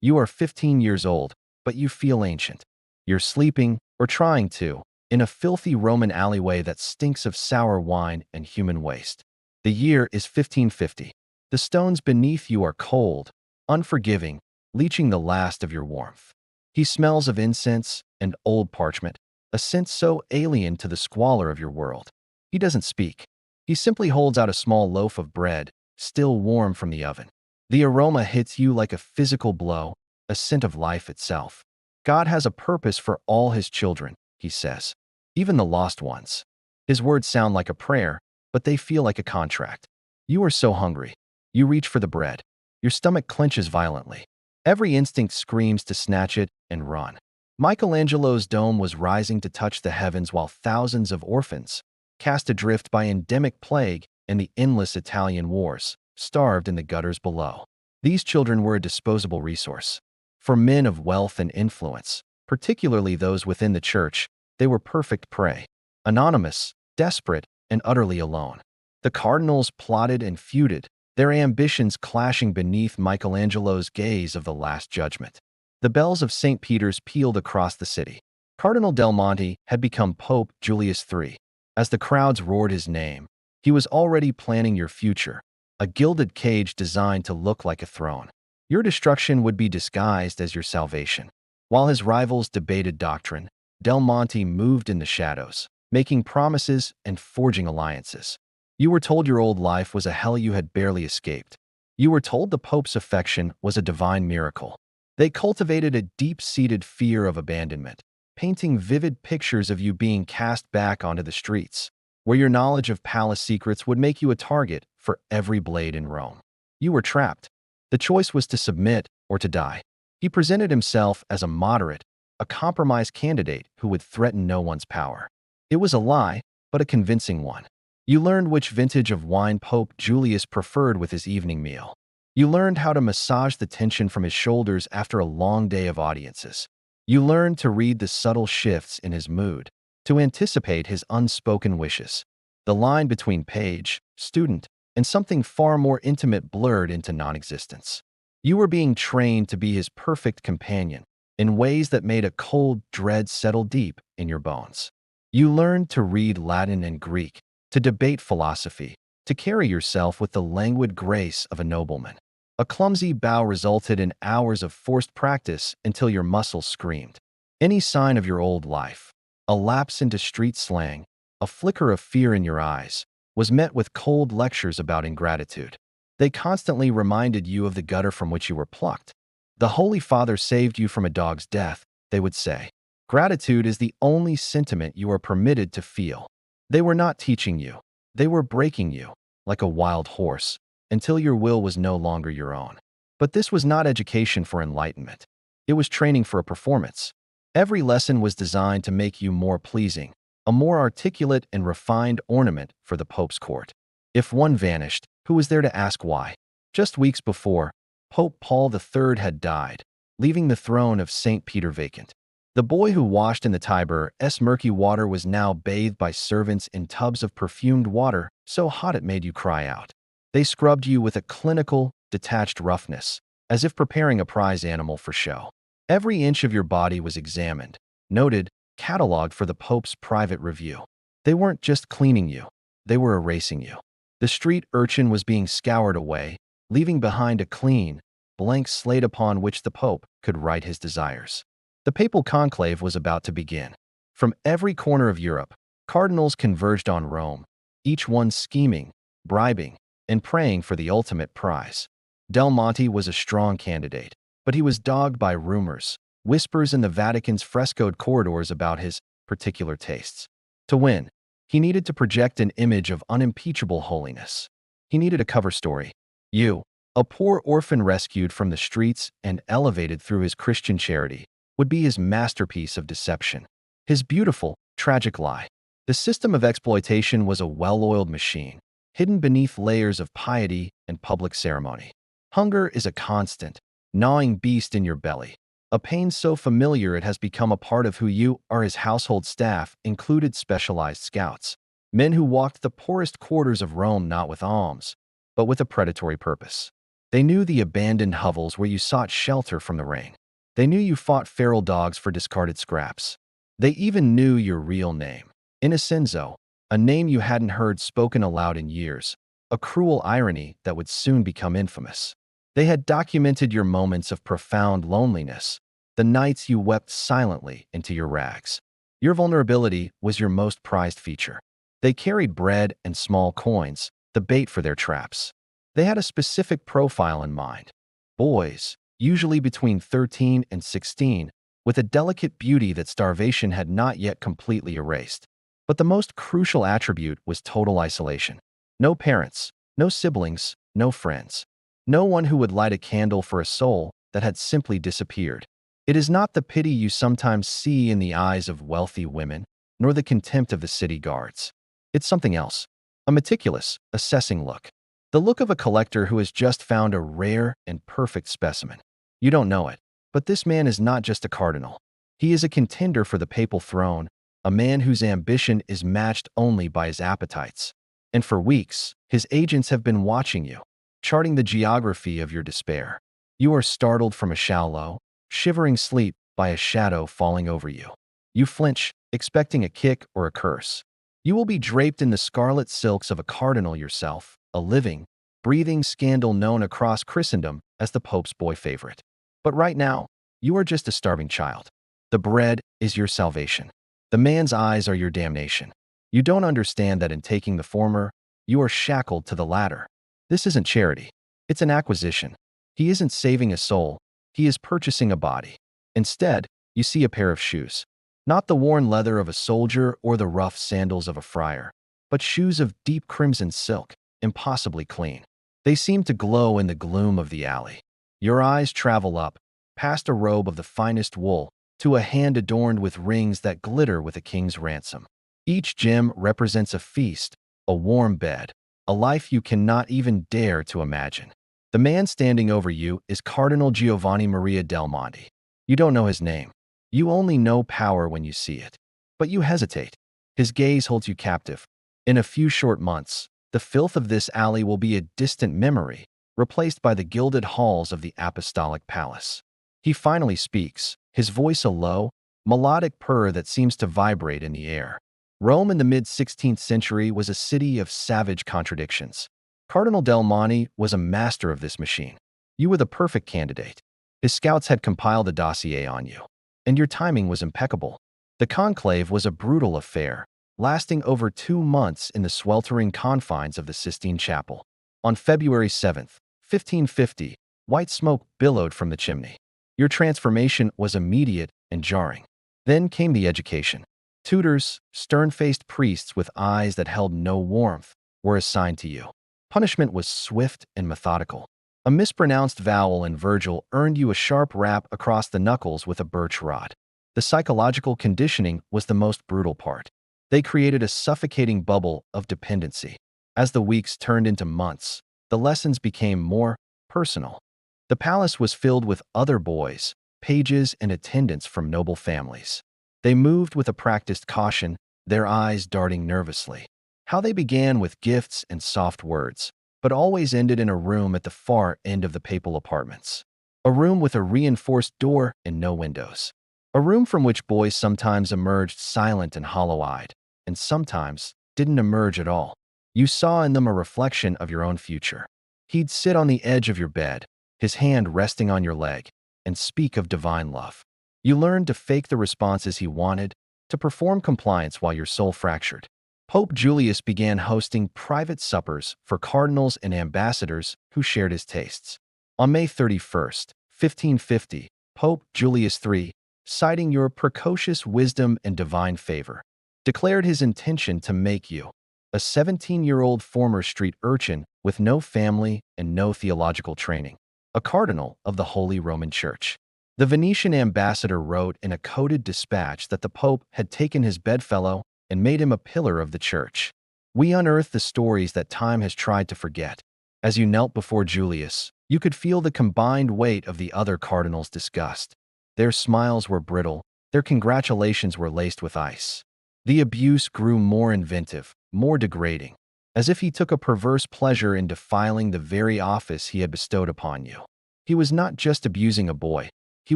You are 15 years old, but you feel ancient. You're sleeping, or trying to, in a filthy Roman alleyway that stinks of sour wine and human waste. The year is 1550. The stones beneath you are cold, unforgiving, leaching the last of your warmth. He smells of incense and old parchment, a scent so alien to the squalor of your world. He doesn't speak. He simply holds out a small loaf of bread, still warm from the oven. The aroma hits you like a physical blow, a scent of life itself. God has a purpose for all his children, he says, even the lost ones. His words sound like a prayer, but they feel like a contract. You are so hungry. You reach for the bread. Your stomach clenches violently. Every instinct screams to snatch it and run. Michelangelo's dome was rising to touch the heavens while thousands of orphans, cast adrift by endemic plague and the endless Italian wars, starved in the gutters below. These children were a disposable resource. For men of wealth and influence, particularly those within the church, they were perfect prey. Anonymous, desperate, and utterly alone. The cardinals plotted and feuded, their ambitions clashing beneath Michelangelo's gaze of the Last Judgment. The bells of St. Peter's pealed across the city. Cardinal Del Monte had become Pope Julius III. As the crowds roared his name, he was already planning your future, a gilded cage designed to look like a throne. Your destruction would be disguised as your salvation. While his rivals debated doctrine, Del Monte moved in the shadows, making promises and forging alliances. You were told your old life was a hell you had barely escaped. You were told the Pope's affection was a divine miracle. They cultivated a deep-seated fear of abandonment, painting vivid pictures of you being cast back onto the streets, where your knowledge of palace secrets would make you a target for every blade in Rome. You were trapped. The choice was to submit or to die. He presented himself as a moderate, a compromise candidate who would threaten no one's power. It was a lie, but a convincing one. You learned which vintage of wine Pope Julius preferred with his evening meal. You learned how to massage the tension from his shoulders after a long day of audiences. You learned to read the subtle shifts in his mood, to anticipate his unspoken wishes. The line between page, student, and something far more intimate blurred into non-existence. You were being trained to be his perfect companion in ways that made a cold dread settle deep in your bones. You learned to read Latin and Greek, to debate philosophy, to carry yourself with the languid grace of a nobleman. A clumsy bow resulted in hours of forced practice until your muscles screamed. Any sign of your old life, a lapse into street slang, a flicker of fear in your eyes, was met with cold lectures about ingratitude. They constantly reminded you of the gutter from which you were plucked. The Holy Father saved you from a dog's death, they would say. Gratitude is the only sentiment you are permitted to feel. They were not teaching you. They were breaking you, like a wild horse, until your will was no longer your own. But this was not education for enlightenment. It was training for a performance. Every lesson was designed to make you more pleasing, a more articulate and refined ornament for the Pope's court. If one vanished, who was there to ask why? Just weeks before, Pope Paul III had died, leaving the throne of St. Peter vacant. The boy who washed in the Tiber's murky water was now bathed by servants in tubs of perfumed water so hot it made you cry out. They scrubbed you with a clinical, detached roughness, as if preparing a prize animal for show. Every inch of your body was examined, noted, cataloged for the Pope's private review. They weren't just cleaning you, they were erasing you. The street urchin was being scoured away, leaving behind a clean, blank slate upon which the Pope could write his desires. The papal conclave was about to begin. From every corner of Europe, cardinals converged on Rome, each one scheming, bribing, and praying for the ultimate prize. Del Monte was a strong candidate, but he was dogged by rumors, whispers in the Vatican's frescoed corridors about his particular tastes. To win, he needed to project an image of unimpeachable holiness. He needed a cover story. You, a poor orphan rescued from the streets and elevated through his Christian charity, would be his masterpiece of deception. His beautiful, tragic lie. The system of exploitation was a well-oiled machine, hidden beneath layers of piety and public ceremony. Hunger is a constant, gnawing beast in your belly, a pain so familiar it has become a part of who you are. His household staff included specialized scouts, men who walked the poorest quarters of Rome not with alms, but with a predatory purpose. They knew the abandoned hovels where you sought shelter from the rain. They knew you fought feral dogs for discarded scraps. They even knew your real name, Innocenzo, a name you hadn't heard spoken aloud in years, a cruel irony that would soon become infamous. They had documented your moments of profound loneliness, the nights you wept silently into your rags. Your vulnerability was your most prized feature. They carried bread and small coins, the bait for their traps. They had a specific profile in mind. Boys, usually between 13 and 16, with a delicate beauty that starvation had not yet completely erased. But the most crucial attribute was total isolation. No parents, no siblings, no friends. No one who would light a candle for a soul that had simply disappeared. It is not the pity you sometimes see in the eyes of wealthy women, nor the contempt of the city guards. It's something else. A meticulous, assessing look. The look of a collector who has just found a rare and perfect specimen. You don't know it, but this man is not just a cardinal. He is a contender for the papal throne, a man whose ambition is matched only by his appetites. And for weeks, his agents have been watching you, charting the geography of your despair. You are startled from a shallow, shivering sleep by a shadow falling over you. You flinch, expecting a kick or a curse. You will be draped in the scarlet silks of a cardinal yourself, a living, breathing scandal known across Christendom as the Pope's boy favorite. But right now, you are just a starving child. The bread is your salvation. The man's eyes are your damnation. You don't understand that in taking the former, you are shackled to the latter. This isn't charity. It's an acquisition. He isn't saving a soul. He is purchasing a body. Instead, you see a pair of shoes. Not the worn leather of a soldier or the rough sandals of a friar, but shoes of deep crimson silk, impossibly clean. They seem to glow in the gloom of the alley. Your eyes travel up, past a robe of the finest wool, to a hand adorned with rings that glitter with a king's ransom. Each gem represents a feast, a warm bed, a life you cannot even dare to imagine. The man standing over you is Cardinal Giovanni Maria del Monte. You don't know his name. You only know power when you see it. But you hesitate. His gaze holds you captive. In a few short months, the filth of this alley will be a distant memory, replaced by the gilded halls of the apostolic palace. He finally speaks, his voice a low, melodic purr that seems to vibrate in the air. Rome in the mid-16th century was a city of savage contradictions. Cardinal Del Monte was a master of this machine. You were the perfect candidate. His scouts had compiled a dossier on you, and your timing was impeccable. The conclave was a brutal affair, lasting over 2 months in the sweltering confines of the Sistine Chapel. On February 7th, 1550, white smoke billowed from the chimney. Your transformation was immediate and jarring. Then came the education. Tutors, stern-faced priests with eyes that held no warmth, were assigned to you. Punishment was swift and methodical. A mispronounced vowel in Virgil earned you a sharp rap across the knuckles with a birch rod. The psychological conditioning was the most brutal part. They created a suffocating bubble of dependency. As the weeks turned into months, the lessons became more personal. The palace was filled with other boys, pages, and attendants from noble families. They moved with a practiced caution, their eyes darting nervously. How they began with gifts and soft words, but always ended in a room at the far end of the papal apartments. A room with a reinforced door and no windows. A room from which boys sometimes emerged silent and hollow-eyed, and sometimes didn't emerge at all. You saw in them a reflection of your own future. He'd sit on the edge of your bed, his hand resting on your leg, and speak of divine love. You learned to fake the responses he wanted, to perform compliance while your soul fractured. Pope Julius began hosting private suppers for cardinals and ambassadors who shared his tastes. On May 31st, 1550, Pope Julius III, citing your precocious wisdom and divine favor, declared his intention to make you a 17-year-old former street urchin with no family and no theological training, a cardinal of the Holy Roman Church. The Venetian ambassador wrote in a coded dispatch that the Pope had taken his bedfellow and made him a pillar of the Church. We unearthed the stories that time has tried to forget. As you knelt before Julius, you could feel the combined weight of the other cardinals' disgust. Their smiles were brittle, their congratulations were laced with ice. The abuse grew more inventive, more degrading. as if he took a perverse pleasure in defiling the very office he had bestowed upon you. He was not just abusing a boy, he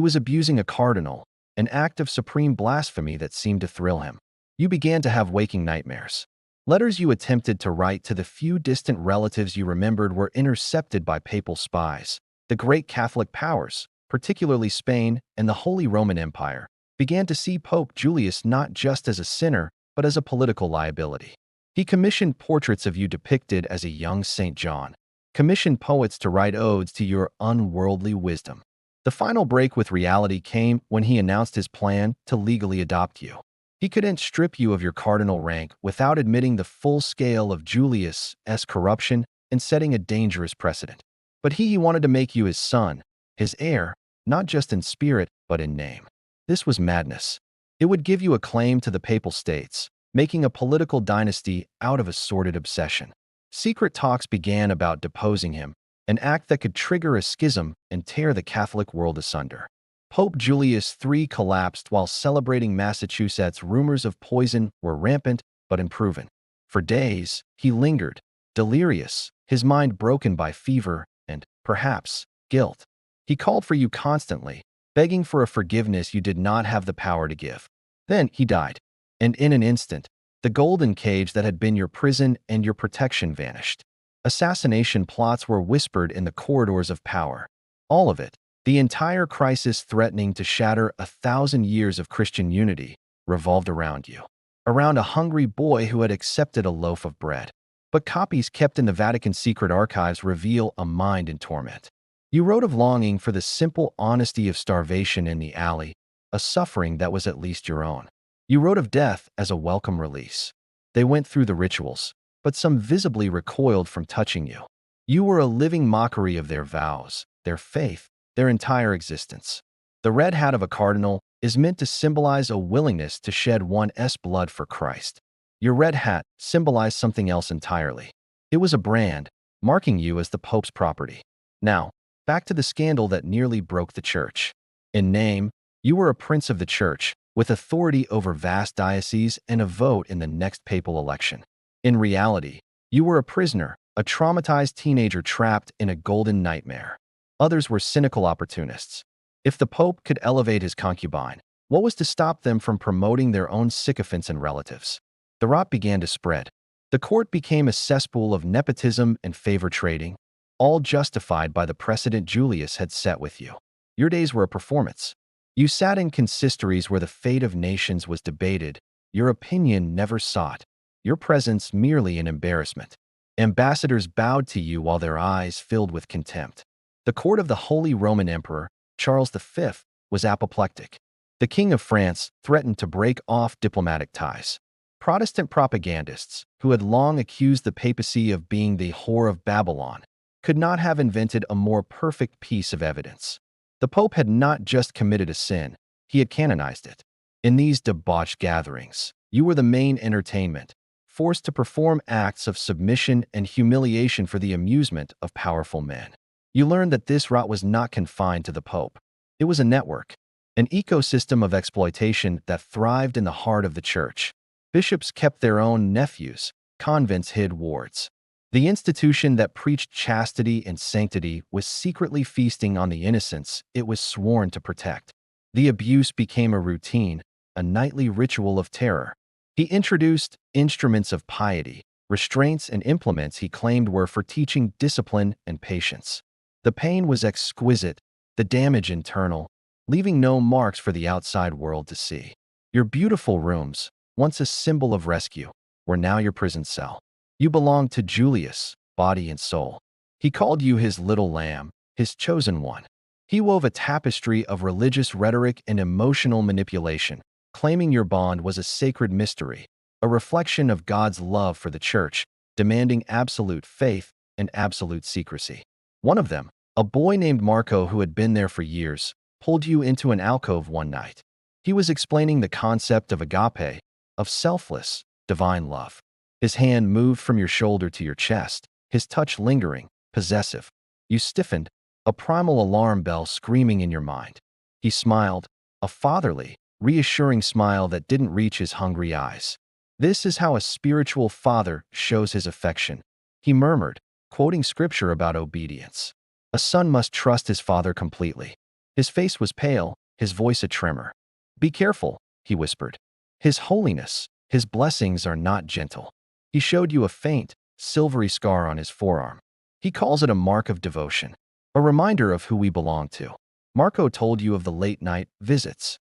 was abusing a cardinal, an act of supreme blasphemy that seemed to thrill him. You began to have waking nightmares. Letters you attempted to write to the few distant relatives you remembered were intercepted by papal spies. The great Catholic powers, particularly Spain and the Holy Roman Empire, began to see Pope Julius not just as a sinner, but as a political liability. He commissioned portraits of you depicted as a young St. John, commissioned poets to write odes to your unworldly wisdom. The final break with reality came when he announced his plan to legally adopt you. He couldn't strip you of your cardinal rank without admitting the full scale of Julius's corruption and setting a dangerous precedent. But he wanted to make you his son, his heir, not just in spirit, but in name. This was madness. It would give you a claim to the Papal States, making a political dynasty out of a sordid obsession. Secret talks began about deposing him, an act that could trigger a schism and tear the Catholic world asunder. Pope Julius III collapsed while celebrating Massachusetts. Rumors of poison were rampant but unproven. For days, he lingered, delirious, his mind broken by fever and, perhaps, guilt. He called for you constantly, begging for a forgiveness you did not have the power to give. Then he died, and in an instant, the golden cage that had been your prison and your protection vanished. Assassination plots were whispered in the corridors of power. All of it, the entire crisis threatening to shatter 1,000 years of Christian unity, revolved around you. Around a hungry boy who had accepted a loaf of bread. But copies kept in the Vatican secret archives reveal a mind in torment. You wrote of longing for the simple honesty of starvation in the alley, a suffering that was at least your own. You wrote of death as a welcome release. They went through the rituals, but some visibly recoiled from touching you. You were a living mockery of their vows, their faith, their entire existence. The red hat of a cardinal is meant to symbolize a willingness to shed one's blood for Christ. Your red hat symbolized something else entirely. It was a brand, marking you as the Pope's property. Now, back to the scandal that nearly broke the Church. In name, you were a prince of the Church, with authority over vast dioceses and a vote in the next papal election. In reality, you were a prisoner, a traumatized teenager trapped in a golden nightmare. Others were cynical opportunists. If the Pope could elevate his concubine, what was to stop them from promoting their own sycophants and relatives? The rot began to spread. The court became a cesspool of nepotism and favor trading, all justified by the precedent Julius had set with you. Your days were a performance. You sat in consistories where the fate of nations was debated, your opinion never sought, your presence merely an embarrassment. Ambassadors bowed to you while their eyes filled with contempt. The court of the Holy Roman Emperor, Charles V, was apoplectic. The King of France threatened to break off diplomatic ties. Protestant propagandists, who had long accused the papacy of being the whore of Babylon, could not have invented a more perfect piece of evidence. The Pope had not just committed a sin, he had canonized it. In these debauched gatherings, you were the main entertainment, forced to perform acts of submission and humiliation for the amusement of powerful men. You learned that this rot was not confined to the Pope. It was a network, an ecosystem of exploitation that thrived in the heart of the Church. Bishops kept their own nephews, convents hid wards. The institution that preached chastity and sanctity was secretly feasting on the innocents it was sworn to protect. The abuse became a routine, a nightly ritual of terror. He introduced instruments of piety, restraints and implements he claimed were for teaching discipline and patience. The pain was exquisite, the damage internal, leaving no marks for the outside world to see. Your beautiful rooms, once a symbol of rescue, were now your prison cell. You belonged to Julius, body and soul. He called you his little lamb, his chosen one. He wove a tapestry of religious rhetoric and emotional manipulation, claiming your bond was a sacred mystery, a reflection of God's love for the Church, demanding absolute faith and absolute secrecy. One of them, a boy named Marco who had been there for years, pulled you into an alcove one night. He was explaining the concept of agape, of selfless, divine love. His hand moved from your shoulder to your chest, his touch lingering, possessive. You stiffened, a primal alarm bell screaming in your mind. He smiled, a fatherly, reassuring smile that didn't reach his hungry eyes. This is how a spiritual father shows his affection. He murmured, quoting scripture about obedience. A son must trust his father completely. His face was pale, his voice a tremor. Be careful, he whispered. His holiness, his blessings are not gentle. He showed you a faint, silvery scar on his forearm. He calls it a mark of devotion, a reminder of who we belong to. Marco told you of the late-night visits.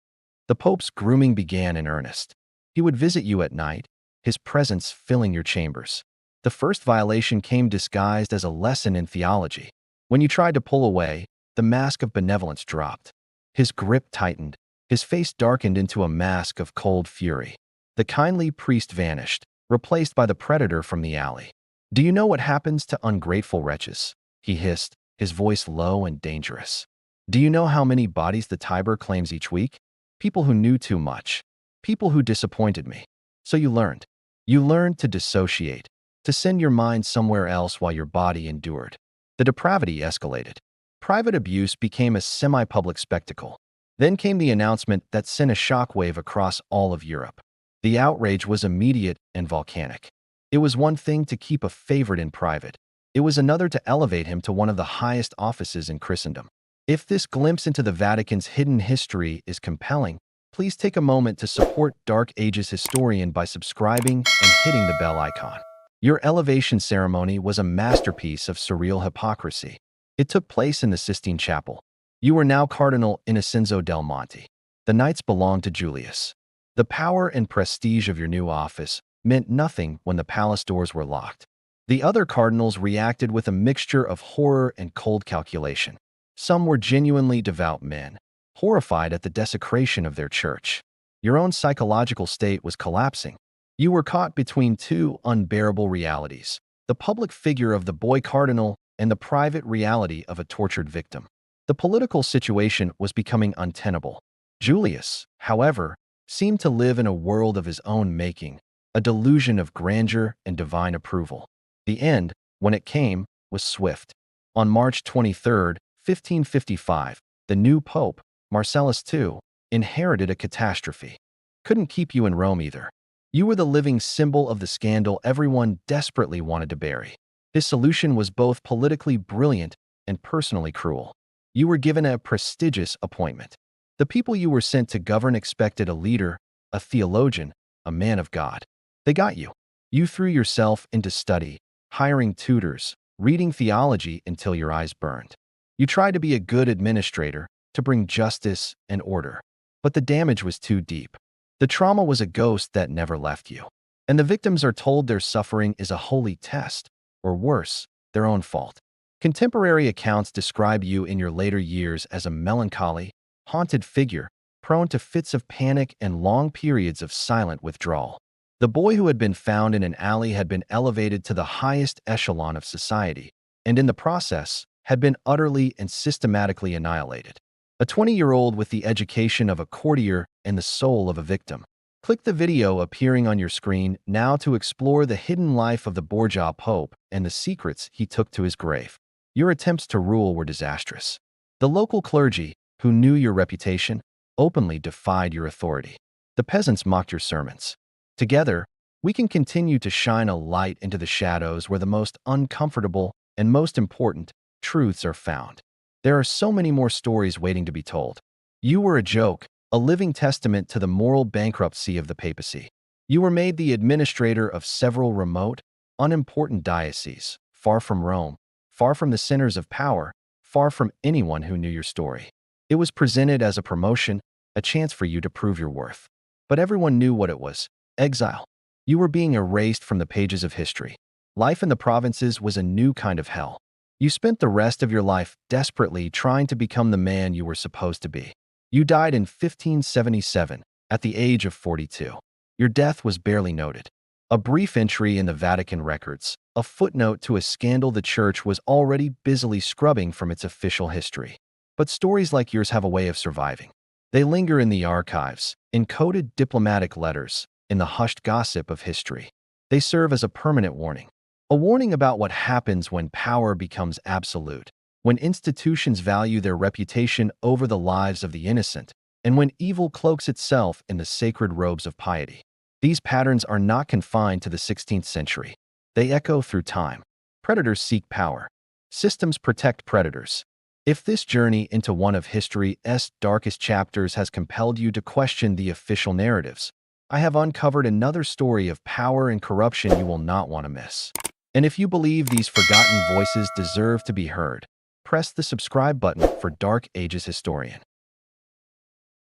The Pope's grooming began in earnest. He would visit you at night, his presence filling your chambers. The first violation came disguised as a lesson in theology. When you tried to pull away, the mask of benevolence dropped. His grip tightened, his face darkened into a mask of cold fury. The kindly priest vanished, replaced by the predator from the alley. Do you know what happens to ungrateful wretches? He hissed, his voice low and dangerous. Do you know how many bodies the Tiber claims each week? People who knew too much. People who disappointed me. So you learned. You learned to dissociate, to send your mind somewhere else while your body endured. The depravity escalated. Private abuse became a semi-public spectacle. Then came the announcement that sent a shockwave across all of Europe. The outrage was immediate and volcanic. It was one thing to keep a favorite in private. It was another to elevate him to one of the highest offices in Christendom. If this glimpse into the Vatican's hidden history is compelling, please take a moment to support Dark Ages historian by subscribing and hitting the bell icon. Your elevation ceremony was a masterpiece of surreal hypocrisy. It took place in the Sistine Chapel. You were now Cardinal Innocenzo del Monte. The knights belonged to Julius. The power and prestige of your new office meant nothing when the palace doors were locked. The other cardinals reacted with a mixture of horror and cold calculation. Some were genuinely devout men, horrified at the desecration of their church. Your own psychological state was collapsing. You were caught between two unbearable realities: the public figure of the boy cardinal and the private reality of a tortured victim. The political situation was becoming untenable. Julius, however, seemed to live in a world of his own making, a delusion of grandeur and divine approval. The end, when it came, was swift. On March 23, 1555, the new pope, Marcellus II, inherited a catastrophe. Couldn't keep you in Rome either. You were the living symbol of the scandal everyone desperately wanted to bury. His solution was both politically brilliant and personally cruel. You were given a prestigious appointment. The people you were sent to govern expected a leader, a theologian, a man of God. They got you. You threw yourself into study, hiring tutors, reading theology until your eyes burned. You tried to be a good administrator, to bring justice and order. But the damage was too deep. The trauma was a ghost that never left you. And the victims are told their suffering is a holy test, or worse, their own fault. Contemporary accounts describe you in your later years as a melancholy, haunted figure, prone to fits of panic and long periods of silent withdrawal. The boy who had been found in an alley had been elevated to the highest echelon of society, and in the process, had been utterly and systematically annihilated. A 20-year-old with the education of a courtier and the soul of a victim. Click the video appearing on your screen now to explore the hidden life of the Borgia Pope and the secrets he took to his grave. Your attempts to rule were disastrous. The local clergy, who knew your reputation, openly defied your authority. The peasants mocked your sermons. Together, we can continue to shine a light into the shadows where the most uncomfortable and most important truths are found. There are so many more stories waiting to be told. You were a joke, a living testament to the moral bankruptcy of the papacy. You were made the administrator of several remote, unimportant dioceses, far from Rome, far from the centers of power, far from anyone who knew your story. It was presented as a promotion, a chance for you to prove your worth. But everyone knew what it was: exile. You were being erased from the pages of history. Life in the provinces was a new kind of hell. You spent the rest of your life desperately trying to become the man you were supposed to be. You died in 1577, at the age of 42. Your death was barely noted. A brief entry in the Vatican records, a footnote to a scandal the Church was already busily scrubbing from its official history. But stories like yours have a way of surviving. They linger in the archives, encoded diplomatic letters, in the hushed gossip of history. They serve as a permanent warning. A warning about what happens when power becomes absolute, when institutions value their reputation over the lives of the innocent, and when evil cloaks itself in the sacred robes of piety. These patterns are not confined to the 16th century. They echo through time. Predators seek power. Systems protect predators. If this journey into one of history's darkest chapters has compelled you to question the official narratives, I have uncovered another story of power and corruption you will not want to miss. And if you believe these forgotten voices deserve to be heard, press the subscribe button for Dark Ages Historian.